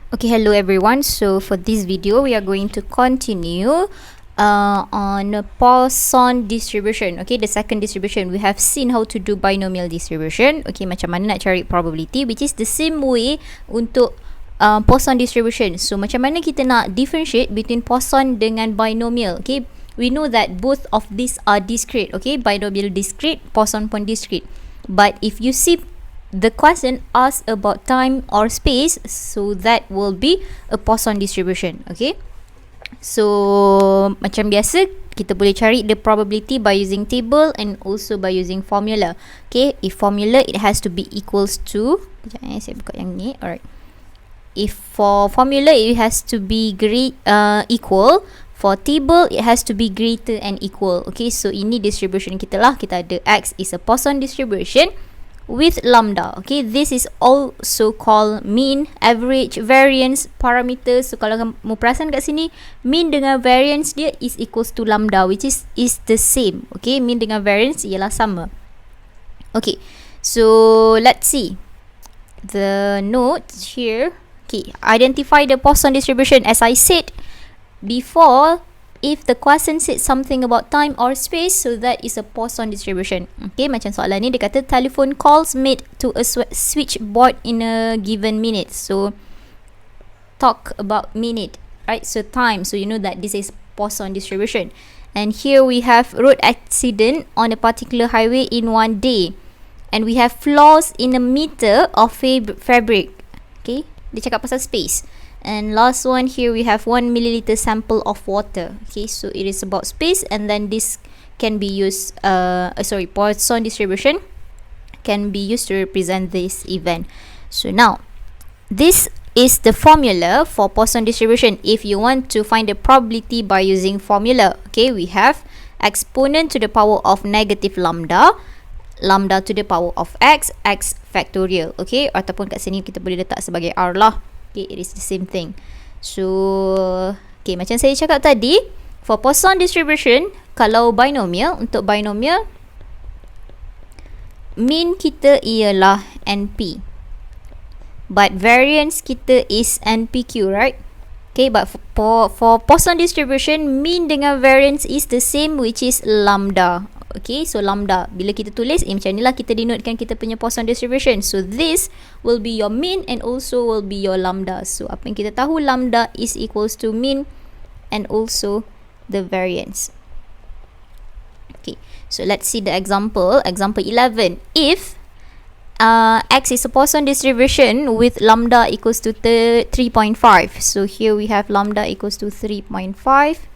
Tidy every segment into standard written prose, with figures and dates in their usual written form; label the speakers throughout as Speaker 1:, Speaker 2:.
Speaker 1: Okay, hello everyone. So for this video, we are going to continue on Poisson distribution. Okay, the second distribution. We have seen how to do binomial distribution. Okay, macam mana nak cari probability, which is the same way untuk Poisson distribution. So macam mana kita nak differentiate between Poisson dengan binomial. Okay, we know that both of these are discrete. Okay, binomial discrete, Poisson pun discrete. But if you see the question asks about time or space, so that will be a Poisson distribution. Okay, so macam biasa kita boleh cari the probability by using table and also by using formula. Okay, if formula, it has to be equals to, sekejap saya buka yang ni. Alright, if for formula it has to be equal, for table it has to be greater and equal. Okay, so ini distribution kita lah. Kita ada X is a Poisson distribution with lambda. Okay, this is also called mean, average, variance, parameters. So kalau kamu perasan kat sini, mean dengan variance dia is equals to lambda, which is the same. Okay, mean dengan variance ialah sama. Okay, so let's see the notes here. Okay, identify the Poisson distribution. As I said before, if the question said something about time or space, so that is a Poisson distribution. Okay, macam soalan ni dia kata telephone calls made to a switchboard in a given minute. So talk about minute, right? So time, so you know that this is Poisson distribution. And here we have road accident on a particular highway in one day, and we have flaws in a meter of fabric. Okay, dia cakap pasal space. And last one here we have 1 milliliter sample of water. Okay, so it is about space, and then this can be used Poisson distribution can be used to represent this event. So now this is the formula for Poisson distribution. If you want to find the probability by using formula, okay, we have exponent to the power of negative lambda, lambda to the power of x, x factorial. Okay, ataupun kat sini kita boleh letak sebagai r lah. Okay, it is the same thing. So, okay, macam saya cakap tadi, for Poisson distribution, kalau binomial, untuk binomial, mean kita ialah NP. But variance kita is NPQ, right? Okay, but for Poisson distribution, mean dengan variance is the same, which is lambda. Okay, so lambda, bila kita tulis, macam ni lah kita denotekan kita punya Poisson distribution. So this will be your mean and also will be your lambda. So apa yang kita tahu, lambda is equals to mean and also the variance. Okay, so let's see the example. Example 11. If X is a Poisson distribution with lambda equals to 3.5. So here we have lambda equals to 3.5.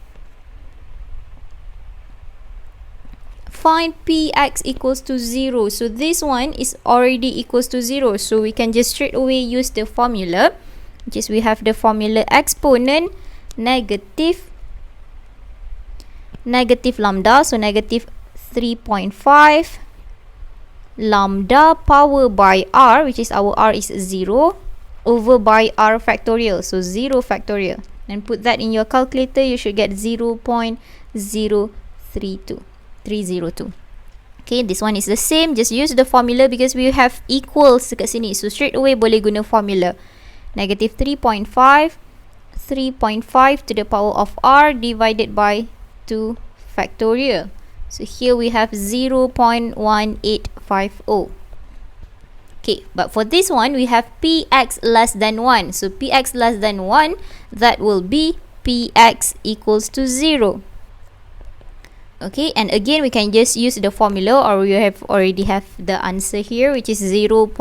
Speaker 1: Find Px equals to 0. So this one is already equals to 0. So we can just straight away use the formula, which is we have the formula exponent negative lambda. So negative 3.5 lambda power by r, which is our r is 0, over by r factorial. So 0 factorial. And put that in your calculator, you should get 0.032. Okay, this one is the same. Just use the formula because we have equals dekat sini. So straight away boleh guna formula. Negative 3.5 to the power of r divided by 2 factorial. So here we have 0.1850. Okay, but for this one we have Px less than 1. So Px less than 1, that will be Px equals to 0. Okay, and again we can just use the formula, or we already have the answer here, which is 0.0302.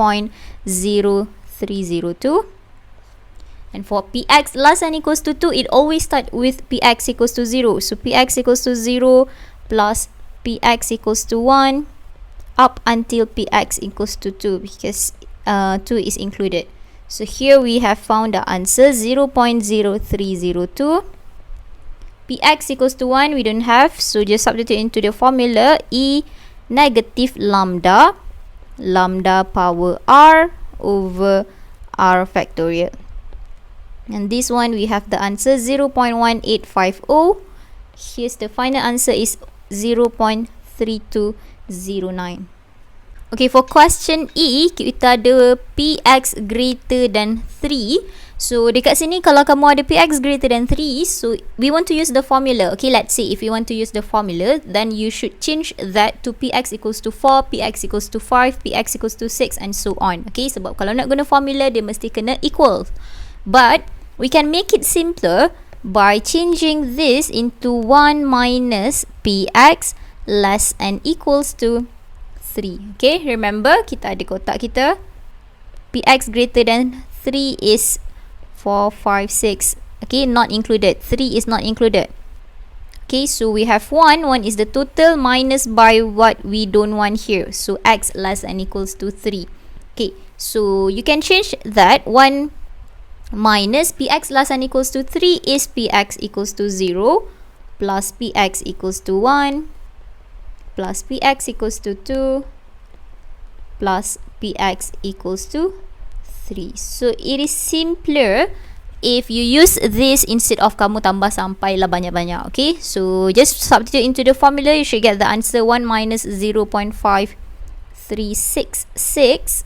Speaker 1: And for Px less than equals to 2, it always starts with Px equals to 0. So Px equals to 0 plus Px equals to 1 up until Px equals to 2, because 2 is included. So here we have found the answer, 0.0302. Px equals to 1 we don't have, so just substitute into the formula, E negative lambda power r over r factorial. And this one we have the answer 0.1850. Here's the final answer is 0.3209. Okay, for question E, kita ada px greater than 3. So, dekat sini kalau kamu ada px greater than 3, so we want to use the formula. Okay, let's say if you want to use the formula, then you should change that to px equals to 4, px equals to 5, px equals to 6 and so on. Okay, sebab kalau nak guna formula, dia mesti kena equal. But, we can make it simpler by changing this into 1 minus px less and equals to 3. Okay, remember kita ada kotak kita. Px greater than 3 is 4, 5, 6. Okay, not included. 3 is not included. Okay, so we have 1. 1 is the total minus by what we don't want here. So x less than equals to 3. Okay, so you can change that. 1 minus px less than equals to 3 is px equals to 0 plus px equals to 1 plus px equals to 2 plus px equals to 3. So it is simpler if you use this instead of kamu tambah sampailah banyak-banyak. Okay, so just substitute into the formula, you should get the answer 1 minus 0.5366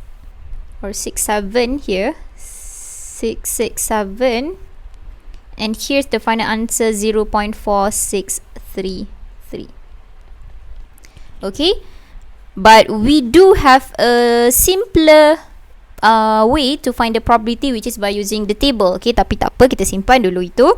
Speaker 1: or 67 here, 667, and here's the final answer 0.4633. Okay, but we do have a simpler way to find the probability, which is by using the table. Okay, tapi tak apa, kita simpan dulu itu.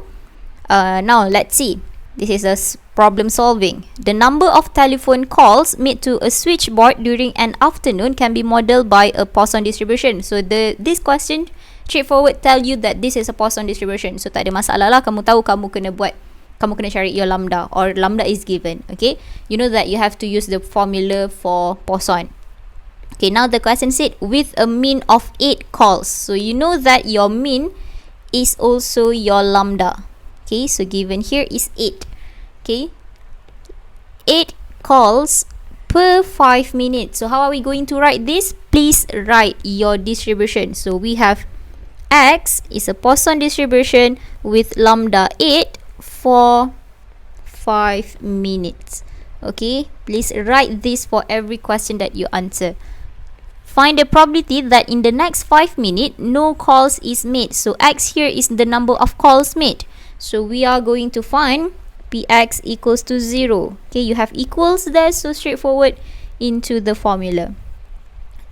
Speaker 1: Now let's see. This is a problem solving. The number of telephone calls made to a switchboard during an afternoon can be modeled by a Poisson distribution. So this question straightforward tell you that this is a Poisson distribution. So tak ada masalah lah, kamu tahu kamu kena cari your lambda, or lambda is given. Okay, you know that you have to use the formula for Poisson. Okay, now the question said with a mean of 8 calls. So you know that your mean is also your lambda. Okay, so given here is 8. Okay, 8 calls per 5 minutes. So how are we going to write this? Please write your distribution. So we have x is a Poisson distribution with lambda 8 for 5 minutes. Okay, please write this for every question that you answer. Find the probability that in the next 5 minutes no calls is made. So x here is the number of calls made. So we are going to find px equals to 0. Okay, you have equals there, so straightforward into the formula.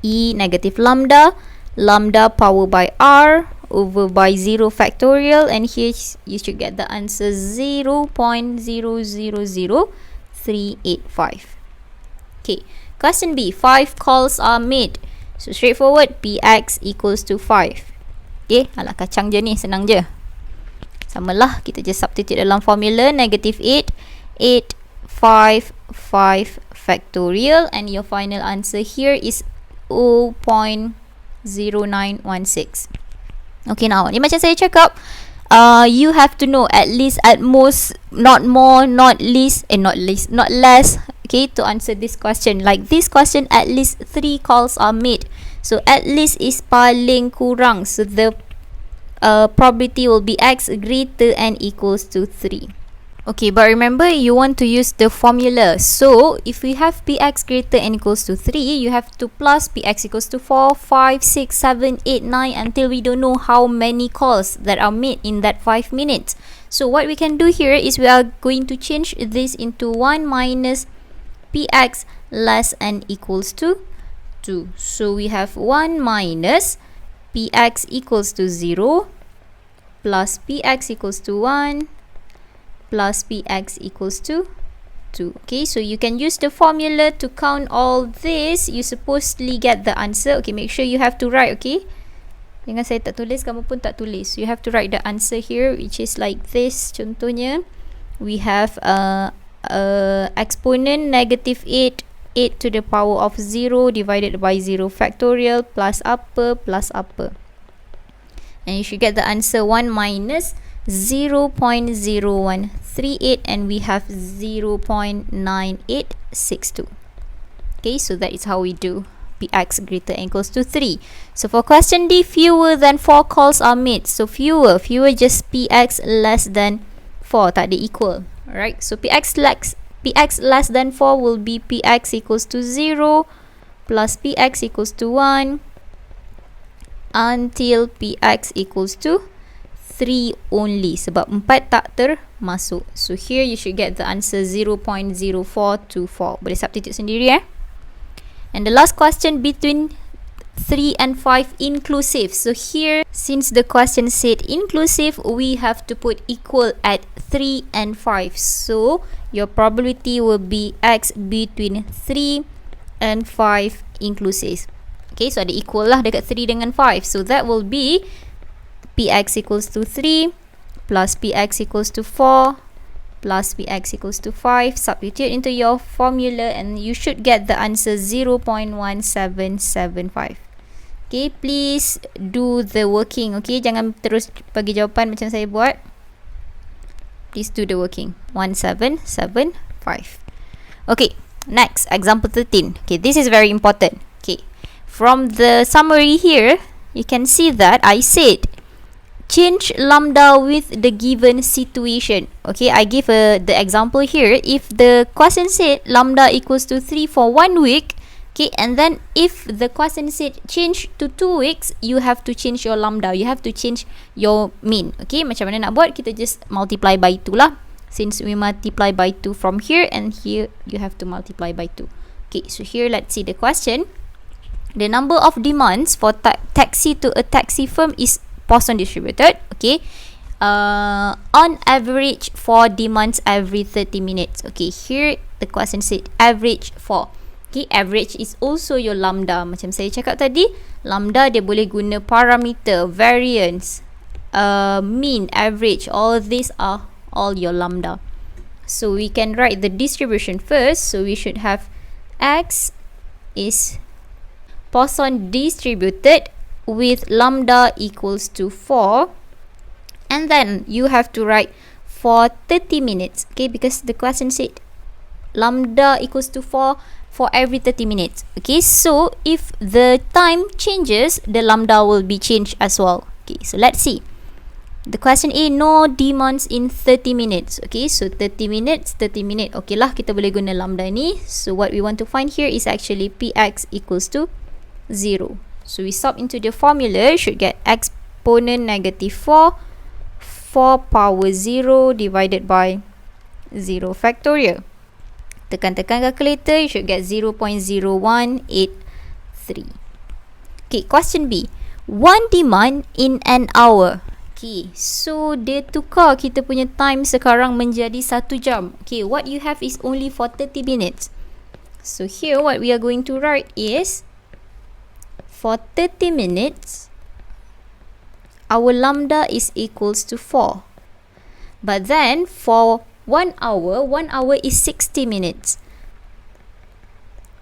Speaker 1: E negative lambda, lambda power by r over by 0 factorial, and here you should get the answer 0.000385. Okay, question B, 5 calls are made. So straightforward, px equals to 5. Okay, alah kacang je ni, senang je. Samalah, kita just substitute dalam formula, negative 8, 8, 5, 5 factorial, and your final answer here is 0.0916. Okay, now ni macam saya cakap, you have to know at least, at most, not more, not least, not less, okay, to answer this question. Like this question, at least 3 calls are made. So at least is paling kurang. So the probability will be x greater and equals to 3. Okay, but remember you want to use the formula. So if we have px greater and equals to 3, you have to plus px equals to 4, 5, 6, 7, 8, 9 until we don't know how many calls that are made in that 5 minutes. So what we can do here is we are going to change this into 1 minus px less and equals to 2. So we have 1 minus px equals to 0 plus px equals to 1 plus px equals to 2. Okay, so you can use the formula to count all this. You supposedly get the answer. Okay, make sure you have to write, okay? Jangan saya tak tulis, kamu pun tak tulis. You have to write the answer here, which is like this. Contohnya, we have exponent negative 8, 8 to the power of 0 divided by 0 factorial plus upper. And you should get the answer 1 minus 0.0138, and we have 0.9862. Okay, so that is how we do px greater than equals to 3. So for question D, fewer than 4 calls are made. So fewer just px less than 4, tak ada equal. Alright, so px less than 4 will be px equals to 0, plus px equals to 1 until px equals to 3 only, sebab 4 tak termasuk. So here you should get the answer 0.0424. Boleh substitute sendiri And the last question, between 3 and 5 inclusive. So here, since the question said inclusive, we have to put equal at 3 and 5. So your probability will be x between 3 and 5 inclusive. Okay, so ada equal lah dekat 3 dengan 5. So that will be px equals to 3 plus px equals to 4 plus px equals to 5. Substitute into your formula and you should get the answer 0.1775. Okay, please do the working. Okay, jangan terus bagi jawapan macam saya buat. Please do the working. 1775. Okay, next, example 13. Okay, this is very important. Okay, from the summary here, you can see that I said change lambda with the given situation. Okay, I give the example here. If the question said lambda equals to 3 for 1 week, okay, and then if the question said change to 2 weeks, you have to change your lambda. You have to change your mean. Okay, macam mana nak buat? Kita just multiply by 2 lah. Since we multiply by 2 from here and here, you have to multiply by 2. Okay, so here let's see the question. The number of demands for taxi to a taxi firm is Poisson distributed. Okay, on average 4 demands every 30 minutes. Okay, here the question said average 4. Okay, average is also your lambda. Macam saya cakap tadi, lambda dia boleh guna parameter, variance, mean, average. All of these are all your lambda. So we can write the distribution first. So we should have x is Poisson distributed with lambda equals to 4, and then you have to write for 30 minutes. Okay, because the question said lambda equals to 4 for every 30 minutes. Okay, so if the time changes, the lambda will be changed as well. Okay, so let's see. The question A, no demands in 30 minutes. Okay, so 30 minutes, 30 minutes. Okay lah, kita boleh guna lambda ni. So what we want to find here is actually px equals to 0. So we sub into the formula, you should get exponent negative 4 power 0 divided by 0 factorial. Tekan-tekan calculator, you should get 0.0183. Okay, question B. 1 demand in an hour. Okay, so dia tukar kita punya time sekarang menjadi 1 jam. Okay, what you have is only for 30 minutes. So here what we are going to write is, for 30 minutes, our lambda is equals to 4. But then for 1 hour is 60 minutes.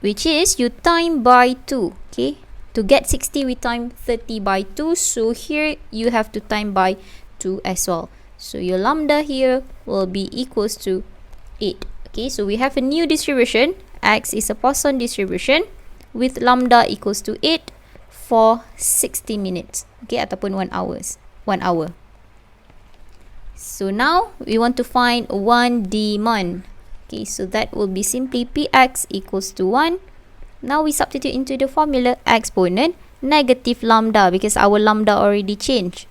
Speaker 1: Which is you time by 2. Okay, to get 60 we time 30 by 2. So here you have to time by 2 as well. So your lambda here will be equals to 8. Okay, so we have a new distribution. X is a Poisson distribution with lambda equals to 8 for 60 minutes. Okay, ataupun 1 hour. So now we want to find 1 demand. Okay, so that will be simply px equals to 1. Now we substitute into the formula exponent negative lambda because our lambda already changed.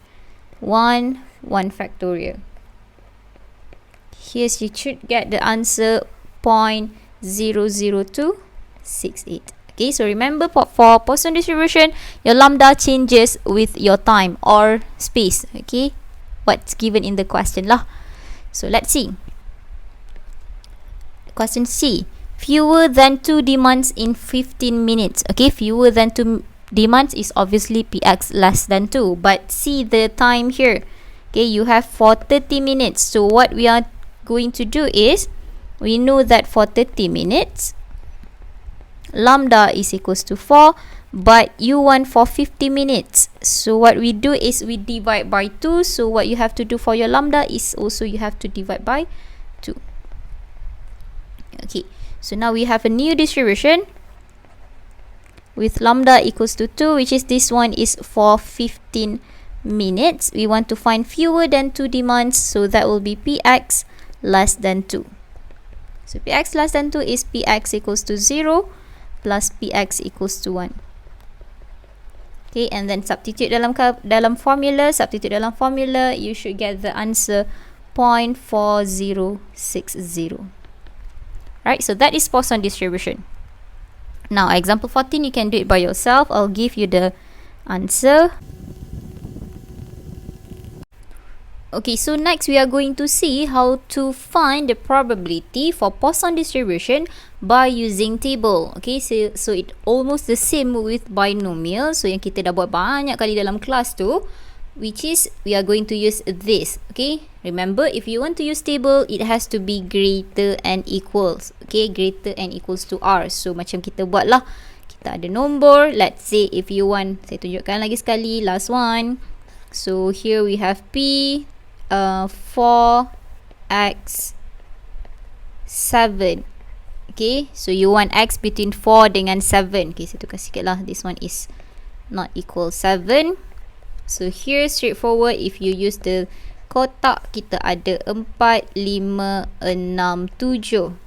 Speaker 1: 1 factorial. Here you should get the answer 0.00268. Okay, so remember for Poisson distribution, your lambda changes with your time or space. Okay, what's given in the question lah. So let's see. Question C. Fewer than 2 demands in 15 minutes. Okay, fewer than 2 demands is obviously px less than 2. But see the time here. Okay, you have for 30 minutes. So what we are going to do is, we know that for 30 minutes, lambda is equals to 4, but you want for 50 minutes. So what we do is we divide by 2. So what you have to do for your lambda is also you have to divide by 2. Okay, so now we have a new distribution with lambda equals to 2, which is this one is for 15 minutes. We want to find fewer than 2 demands, so that will be px less than 2. So px less than 2 is px equals to 0. plus px equals to 1. Okay, and then substitute dalam formula, you should get the answer 0.4060. Right, so that is Poisson distribution. Now, example 14, you can do it by yourself. I'll give you the answer. Okay, so next we are going to see how to find the probability for Poisson distribution by using table. Okay, so it almost the same with binomial. So yang kita dah buat banyak kali dalam kelas tu, which is we are going to use this. Okay, remember if you want to use table, it has to be greater and equals. Okay, greater and equals to R. So macam kita buat lah, kita ada nombor. Let's say if you want, saya tunjukkan lagi sekali, last one. So here we have P 4x 7. Okay, so you want x between 4 dengan 7. Okay, saya tukar sikit lah, this one is not equal 7. So here straightforward, if you use the kotak, kita ada 4, 5, 6, 7.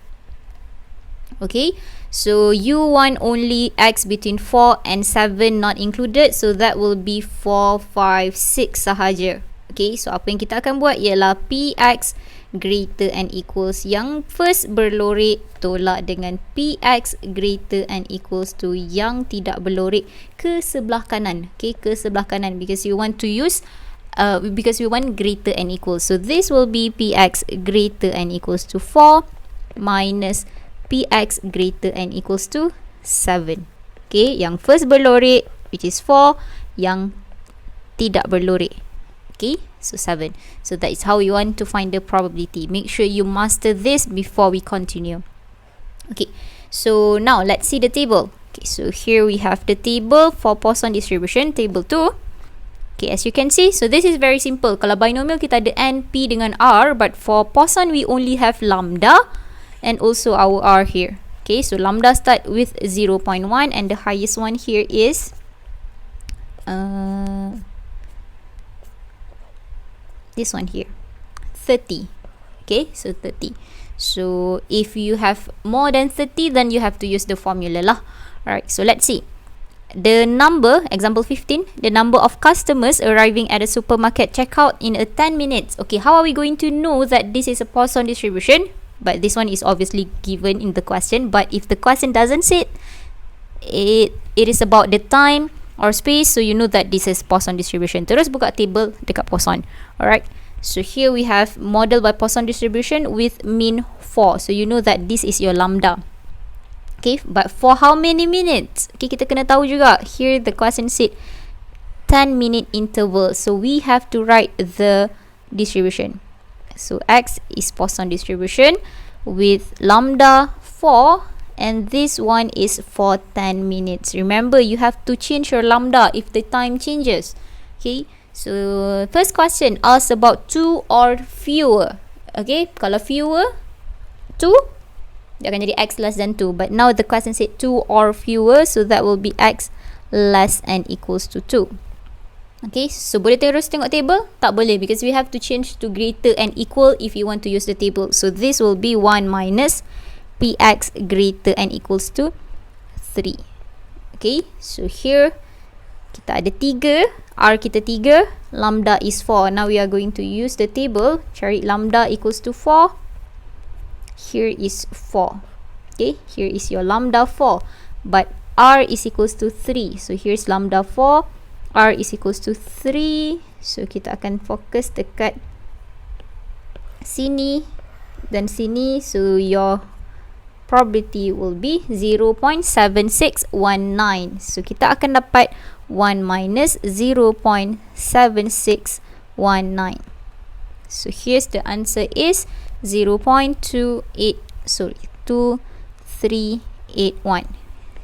Speaker 1: Okay, so you want only x between 4 and 7 not included, so that will be 4, 5, 6 sahaja. Okay, so apa yang kita akan buat ialah px greater and equals yang first berlorek tolak dengan px greater and equals to yang tidak berlorek ke sebelah kanan. Okay, ke sebelah kanan, because you want to use because we want greater and equals. So this will be px greater and equals to 4 minus px greater and equals to 7. Okay, yang first berlorek which is 4, yang tidak berlorek. Okay, so 7. So that is how you want to find the probability. Make sure you master this before we continue. Okay, so now let's see the table. Okay, so here we have the table for Poisson distribution, table 2. Okay, as you can see, so this is very simple. Kalau binomial kita ada n, p dengan r, but for Poisson we only have lambda and also our r here. Okay, so lambda start with 0.1 and the highest one here is this one here, 30. Okay, so 30. So if you have more than 30, then you have to use the formula lah. Alright, so let's see. The number, example 15, the number of customers arriving at a supermarket checkout in 10 minutes. Okay, how are we going to know that this is a Poisson distribution? But this one is obviously given in the question. But if the question doesn't say it is about the time or space, so you know that this is Poisson distribution. Terus buka table dekat Poisson. Alright, so here we have model by Poisson distribution with mean 4. So you know that this is your lambda. Okay, but for how many minutes? Okay, kita kena tahu juga. Here the question said 10-minute interval. So we have to write the distribution. So X is Poisson distribution with lambda 4, and this one is for 10 minutes. Remember, you have to change your lambda if the time changes. Okay, so first question asks about 2 or fewer. Okay, kalau fewer 2, dia akan jadi X less than 2. But now the question said 2 or fewer, so that will be X less and equals to 2. Okay, so boleh terus tengok table? Tak boleh, because we have to change to greater and equal if you want to use the table. So this will be 1 minus px greater and equals to 3. Okay, so here kita ada 3, r kita 3, lambda is 4. Now we are going to use the table, cari lambda equals to 4. Here is 4. Okay, here is your lambda 4, but r is equals to 3. So here's lambda 4, r is equals to 3. So kita akan fokus dekat sini dan sini. So your probability will be 0.7619. So kita akan dapat 1 minus 0.7619. So here's the answer is 2381.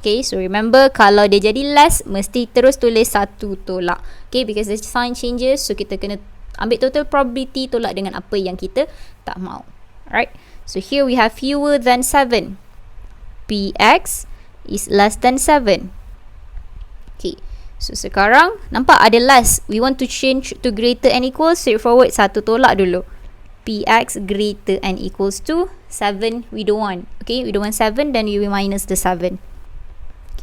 Speaker 1: Okay, so remember, kalau dia jadi less, mesti terus tulis 1 tolak. Okay, because the sign changes, so kita kena ambil total probability tolak dengan apa yang kita tak mau. Alright, so here we have fewer than 7. Px is less than 7. Okay, so sekarang nampak ada less. We want to change to greater and equal. Straightforward, 1 tolak dulu. Px greater and equals to 7. We don't want. Okay, we don't want 7, then we will minus the 7.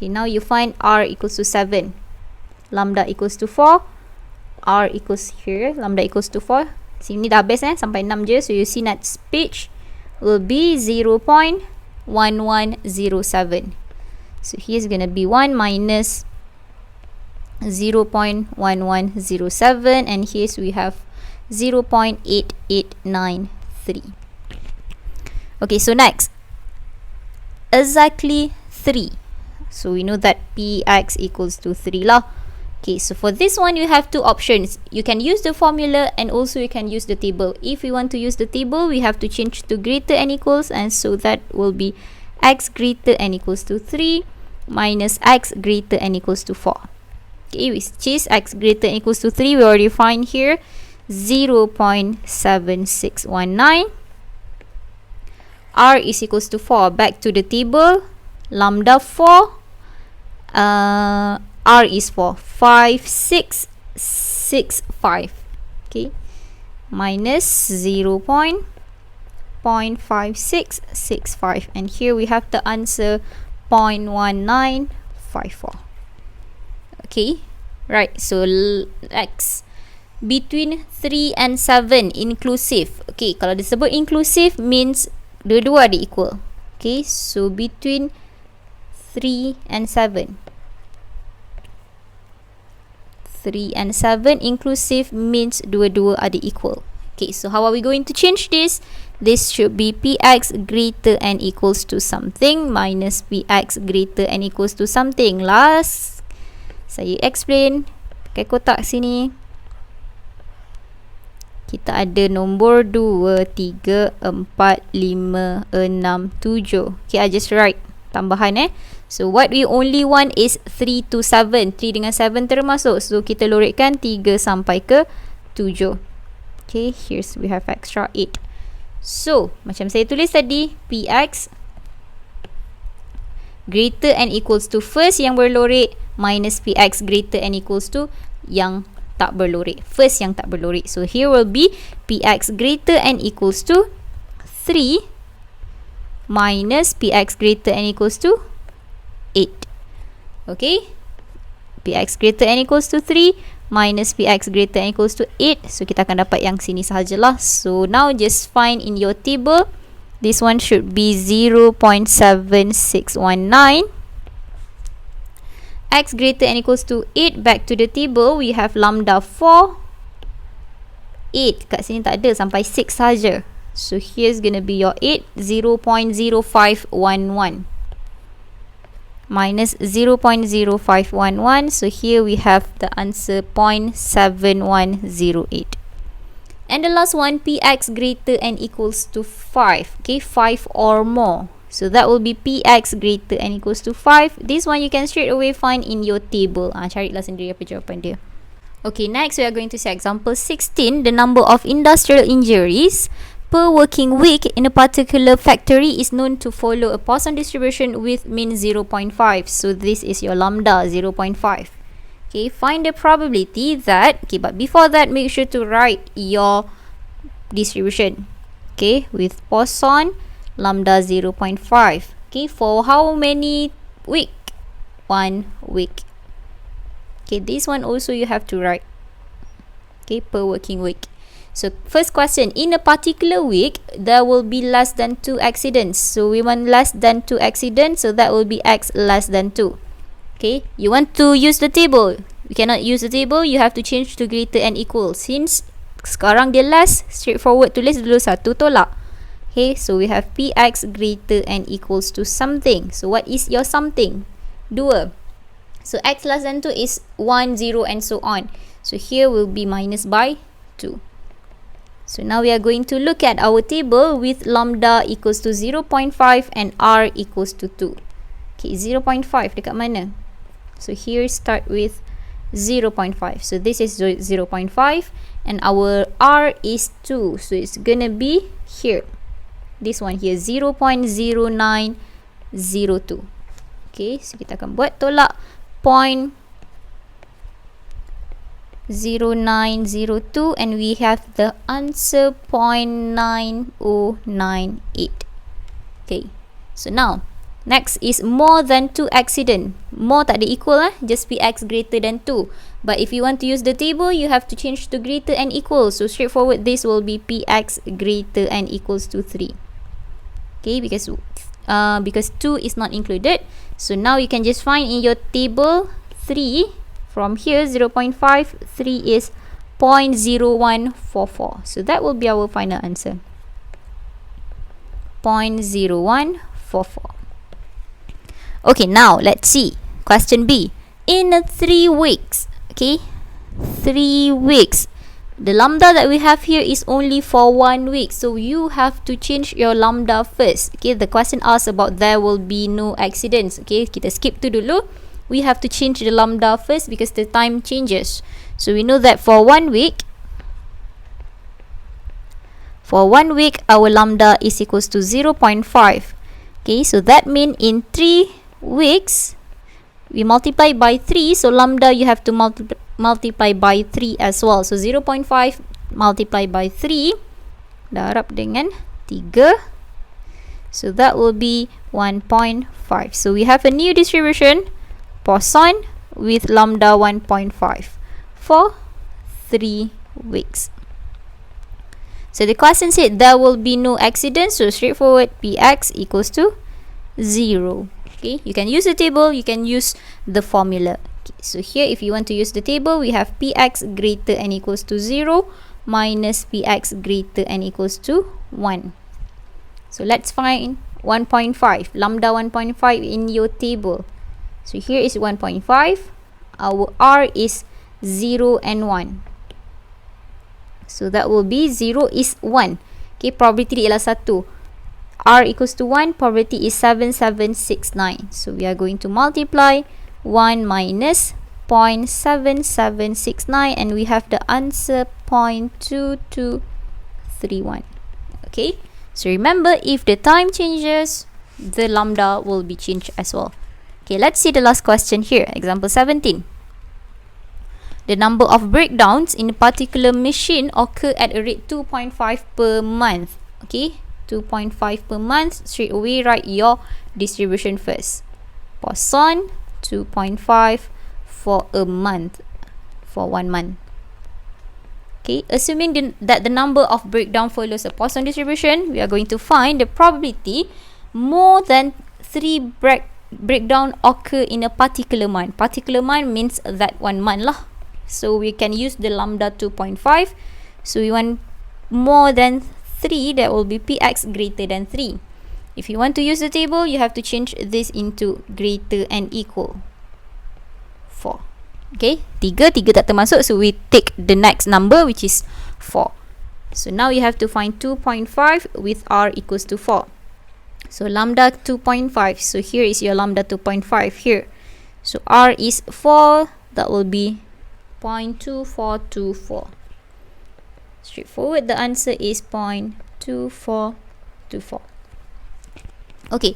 Speaker 1: Okay, now you find r equals to 7. Lambda equals to 4. R equals here. Lambda equals to 4. Sini dah habis sampai 6 je. So you see next page will be 0.1107. So here's going to be 1 minus 0.1107, and here we have 0.8893. Okay, so next, exactly 3. So we know that px equals to 3 lah. Okay, so for this one you have two options. You can use the formula and also you can use the table. If we want to use the table, we have to change to greater and equals, and so that will be x greater and equals to 3 minus x greater and equals to 4. Okay, which is x greater and equals to 3. We already find here 0.7619. R is equals to 4. Back to the table. Lambda 4. R is for 5665. Okay, minus 0.5665, and here we have the answer 0.1954. Okay, right, so x between 3 and 7 inclusive. Okay, kalau disebut inclusive means dua-dua ada equal. Okay, so between 3 and 7. 3 and 7 inclusive means dua-dua ada equal. Okay, so how are we going to change this? This should be px greater and equals to something minus px greater and equals to something. Last, saya explain. Pakai kotak sini. Kita ada nombor 2, 3, 4, 5, 6, 7. Okay, I just write tambahan So what we only want is 3 to 7. 3 dengan 7 termasuk. So kita lorikkan 3 sampai ke 7. Okay, here's we have extra 8. So macam saya tulis tadi, px greater and equals to first yang berlorik minus px greater and equals to yang tak berlorik. First yang tak berlorik. So here will be px greater and equals to 3 minus px greater and equals to 8. Okay, px greater and equals to 3 minus px greater and equals to 8. So kita akan dapat yang sini sahajalah. So now just find in your table. This one should be 0.7619. X greater and equals to 8. Back to the table, we have lambda 4. 8 kat sini tak ada, sampai 6 saja. So here's gonna be your 8, 0.0511 minus 0.0511. So here we have the answer 0.7108. And the last one, px greater and equals to 5. Okay, 5 or more. So that will be px greater and equals to 5. This one you can straight away find in your table. Carilah sendiri apa jawapan dia. Okay, next we are going to see example 16. The number of industrial injuries per working week in a particular factory is known to follow a Poisson distribution with mean 0.5. So this is your lambda 0.5. Okay, find the probability that, okay, but before that, make sure to write your distribution. Okay, with Poisson lambda 0.5. Okay, for how many week? 1 week. Okay, this one also you have to write. Okay, per working week. So first question, in a particular week there will be less than 2 accidents. So we want less than 2 accidents, so that will be x less than 2. Okay, you want to use the table, you cannot use the table, you have to change to greater and equal. Since sekarang dia less, straightforward, tulis dulu 1 tolak. Okay, so we have px greater and equals to something. So what is your something? 2. So x less than 2 is 1, 0 and so on. So here will be minus by 2. So now we are going to look at our table with lambda equals to 0.5 and r equals to 2. Okay, 0.5 dekat mana? So here start with 0.5. So this is 0.5 and our r is 2. So it's gonna be here. This one here, 0.0902. Okay, so kita akan buat tolak 0.0902 and we have the answer 0.9098. Okay, so now Next is more than 2 accident. More tak ada equal just px greater than 2. But if you want to use the table, you have to change to greater and equal. So straightforward, this will be px greater and equals to 3. Okay, because 2 is not included. So now you can just find in your table 3 from here 0.5, 3 is 0.0144. So that will be our final answer. 0.0144. Okay, now let's see. Question B. In 3 weeks, okay, 3 weeks, the lambda that we have here is only for 1 week. So you have to change your lambda first. Okay, the question asks about there will be no accidents. Okay, kita skip tu dulu. We have to change the lambda first because the time changes. So we know that for 1 week, our lambda is equals to 0.5. Okay, so that means in 3 weeks, we multiply by 3. So lambda you have to multiply by 3 as well. So 0.5 multiply by 3 darab dengan 3. So that will be 1.5. So we have a new distribution, Poisson, with lambda 1.5 for 3 weeks. So the question said there will be no accidents. So straightforward, px equals to 0. Okay, you can use the table, you can use the formula. Okay, so here if you want to use the table, we have px greater and equals to 0 minus px greater and equals to 1. So let's find 1.5, lambda 1.5 in your table. So here is 1.5, our r is 0 and 1. So that will be 0 is 1. Okay, probability ialah 1. R equals to 1, probability is 7769. So we are going to multiply 1 minus 0.7769 and we have the answer 0.2231. Okay, so remember, if the time changes, the lambda will be changed as well. Okay, let's see the last question here. Example 17. The number of breakdowns in a particular machine occur at a rate 2.5 per month. Okay, 2.5 per month. Straight away write your distribution first. Poisson 2.5 for a month, for 1 month. Okay, assuming that the number of breakdown follows a Poisson distribution, we are going to find the probability more than 3 breakdown occur in a particular month. Particular month means that 1 month lah. So we can use the lambda 2.5. So we want more than 3, that will be px greater than 3. If you want to use the table, you have to change this into greater and equal 4. Okay, 3 tak termasuk, so we take the next number which is 4. So now you have to find 2.5 with r equals to 4. So lambda 2.5, so here is your lambda 2.5 here. So r is 4, that will be 0.2424. Straightforward, the answer is 0.2424. Okay,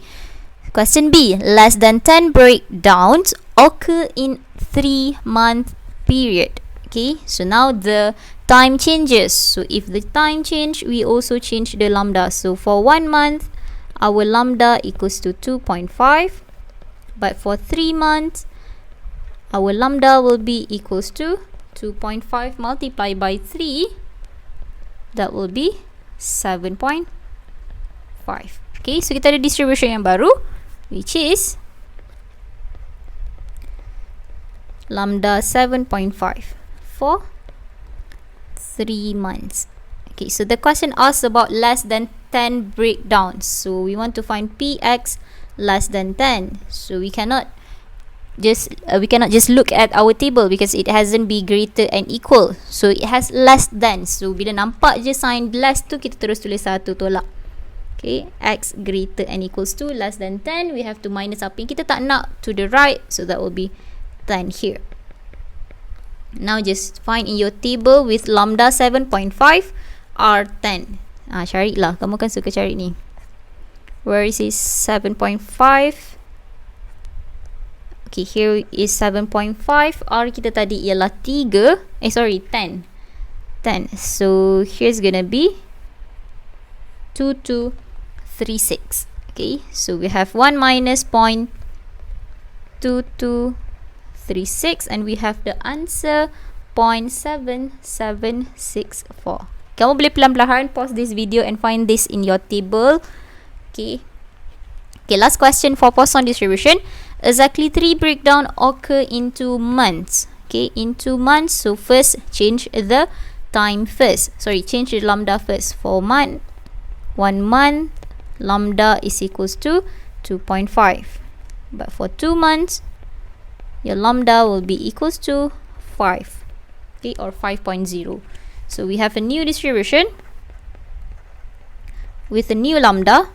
Speaker 1: question B. Less than 10 breakdowns occur in 3-month period. Okay, so now the time changes. So if the time change, we also change the lambda. So for 1 month, our lambda equals to 2.5. But for 3 months, our lambda will be equals to 2.5 multiplied by 3. That will be 7.5. Okay, so kita ada distribution yang baru, which is lambda 7.5 for 3 months. Okay, so the question asks about less than 10 breakdowns. So we want to find px less than 10. So we cannot just look at our table because it hasn't be greater and equal. So it has less than. So bila nampak je sign less tu, kita terus tulis 1 tolak. Okay, x greater and equals to less than 10. We have to minus apa yang kita tak nak to the right. So that will be 10 here. Now just find in your table with lambda 7.5 r 10. Carilah, kamu kan suka cari ni. Where is this 7.5? Okay, here is 7.5. R kita tadi ialah 3. 10. So here's gonna be 2236. Okay, so we have 1 minus 0.2236 and we have the answer 0.7764. Kamu boleh perlahan-lahan pause this video and find this in your table. Okay. Okay, last question for Poisson distribution. Exactly 3 breakdown occur into months. Okay, into months. So first change the time first. Sorry, change the lambda first. For month, 1 month, lambda is equals to 2.5. But for 2 months, your lambda will be equals to 5. Okay, or 5.0. So we have a new distribution with a new lambda,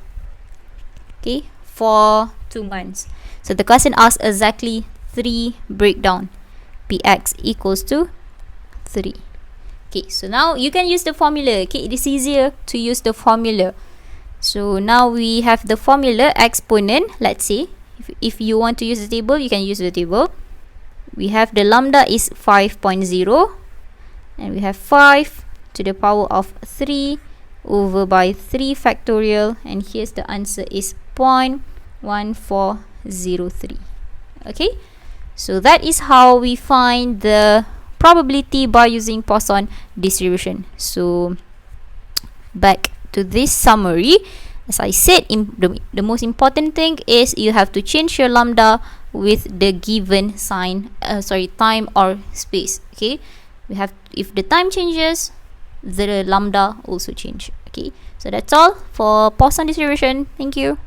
Speaker 1: okay, for 2 months. So the question asks exactly 3 breakdown. Px equals to 3. Okay, so now you can use the formula. Okay, it is easier to use the formula. So now we have the formula exponent. Let's say if you want to use the table, you can use the table. We have the lambda is 5.0 and we have 5 to the power of 3 over by 3 factorial, and here's the answer is 0.1403. Okay, so that is how we find the probability by using Poisson distribution. So back to this summary, as I said, the most important thing is you have to change your lambda with the given time or space. Okay, we have, if the time changes, the lambda also change. Okay, so that's all for Poisson distribution. Thank you.